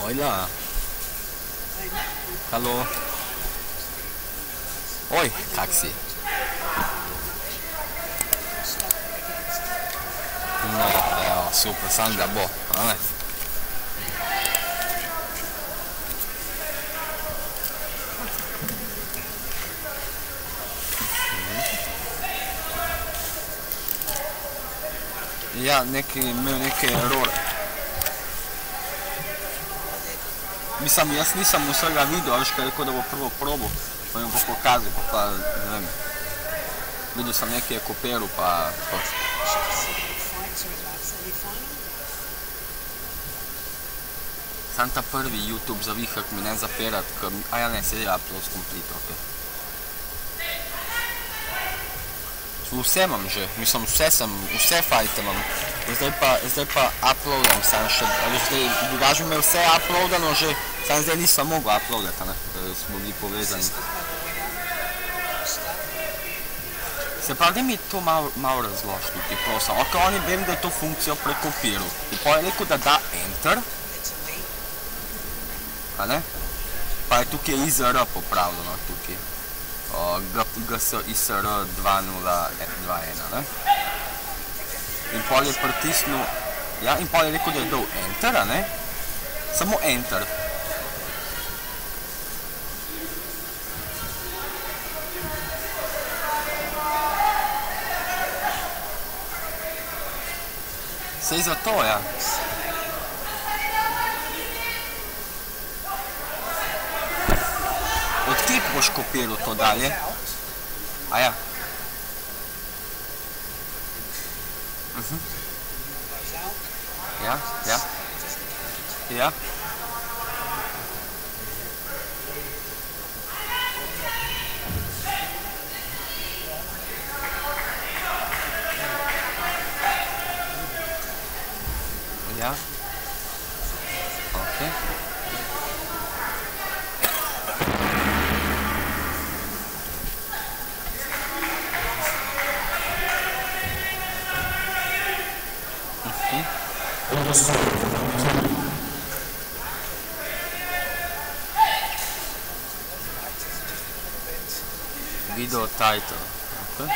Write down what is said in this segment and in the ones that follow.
Olha. Halo. Oj, kak si? No, evo, super, sam da bo, a ne? Ja, imel neke errore. Mislim, jaz nisem vsega videl, ali kaj rekel, da bo prvo probal, pa mi bo pokazal, pa ne vem. Videl sem nekaj kopiral, pa to. Sam ta prvi YouTube zavihak mi ne zapirat, a ja ne, se je upload complete, ok. Vse imam že, mislim, vse fajte imam. Zdaj pa uploadam sam še, zdaj drugače imel vse uploadano že, sam zdaj nisem mogel uploadati, ker smo bili povezani. Se pravi, da mi to malo razloži tukaj, prosim. Ok, oni vem, da je to funkcijo prekopiral. In pa je rekel, da da Enter. A ne? Pa je tukaj IZR popravljeno, tukaj. GSISR 2021, ne? In pol je pritisnil, ja, in pol je rekel, da je dal Enter, a ne? Samo Enter. Sej zato, ja. Odkje boš kopiral to dalje? A ja. Ja, ja. Ja. Ja. Ok. Video title, ok.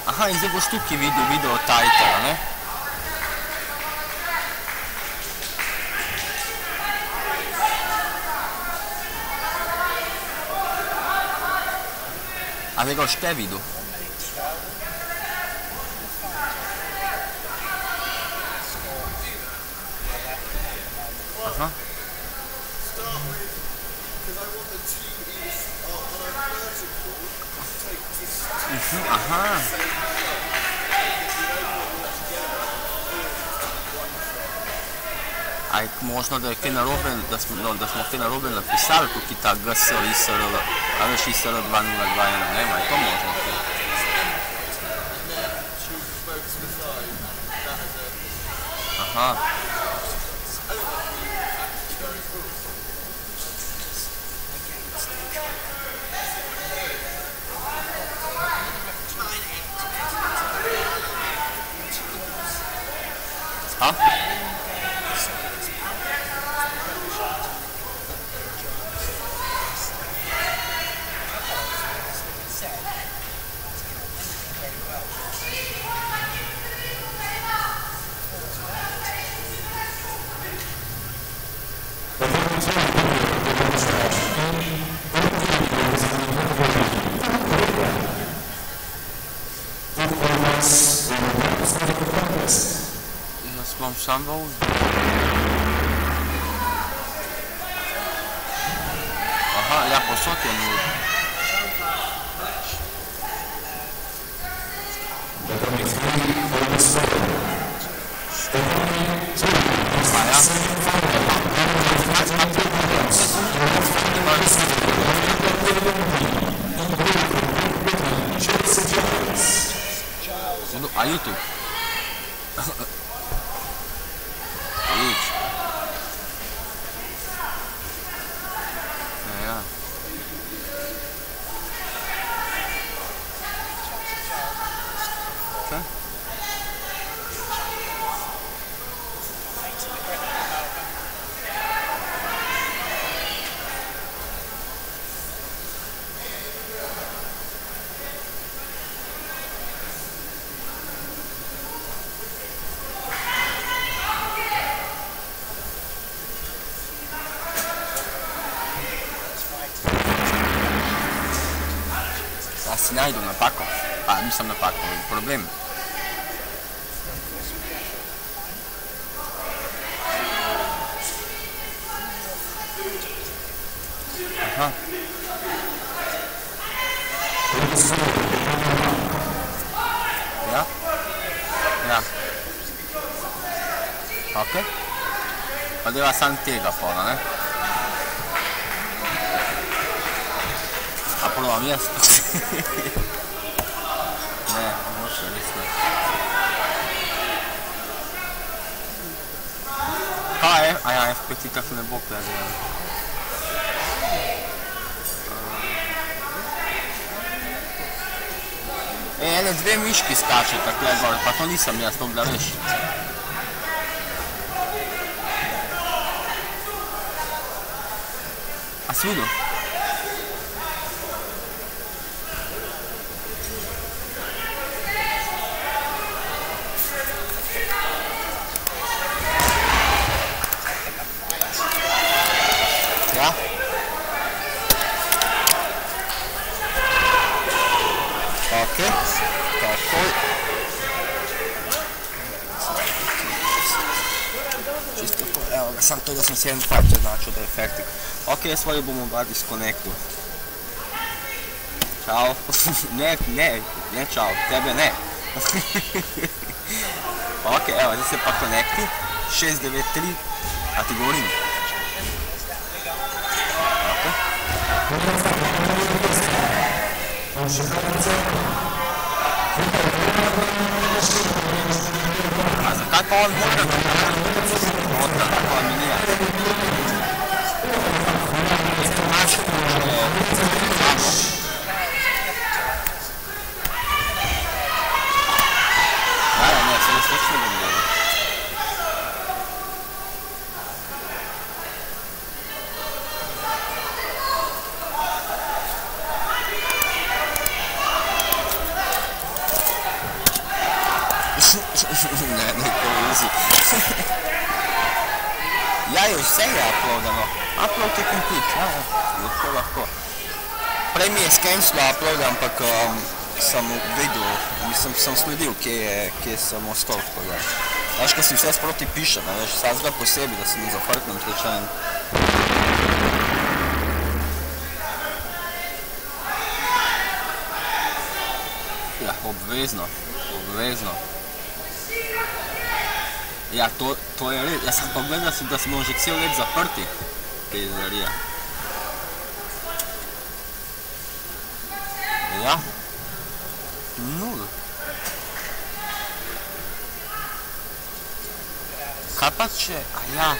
Aha, in zdaj boš tukaj videl video title, ne? A zdaj ga boš te videl? Aha. Aha. A je možno, da je kaj narobe, da smo kaj narobe napisali tukaj ta GSISR, a veš ISR 2021, ne, ma je to možno? Aha. A? Jaz imam sam volj. Aha, ja, posod je nul. Pa ja. A YouTube? Idź. Ja. Co? Si najdu napako, pa nisem napako, problem. Aha. Ja? Ja. Ok. Pa deva sam tega pola, ne? A provam jaz? Ne, moče, res ne. Kaj je? A ja, F5 tako ne bo gledal. Ene dve miški skače takle gor, pa to nisem jaz, to da veš. A si videl? Ja? Ok, takoj. Čisto tako, evo ga, sam to da sam si jedan factor značio da je efektik. Ok, svoju bomo bar disconnectu. Ćao. Ne čao, tebe ne. Ok, evo, zdaj se pa konekti. 693, a ti govorim. A zakaj pa on mora tako aminirati? Ne, se ne slično bom delal. Ne, easy. Ja, je vse je uploadano. Upload je complete, ja, lahko. Prej mi je skenčilo upload, ampak sem videl, mislim, sem sledil, kje sem ostal, tako da. Znaš, ko si vse sproti pišem, veš, vsega posebej, da se ne zafrknem slučajno. Ja, obvezno. Ja, to je res. Jaz sem pa gledal, da smo že cel let zaprti. Pizdarija. Ja. Nul. Kaj pa če... A ja.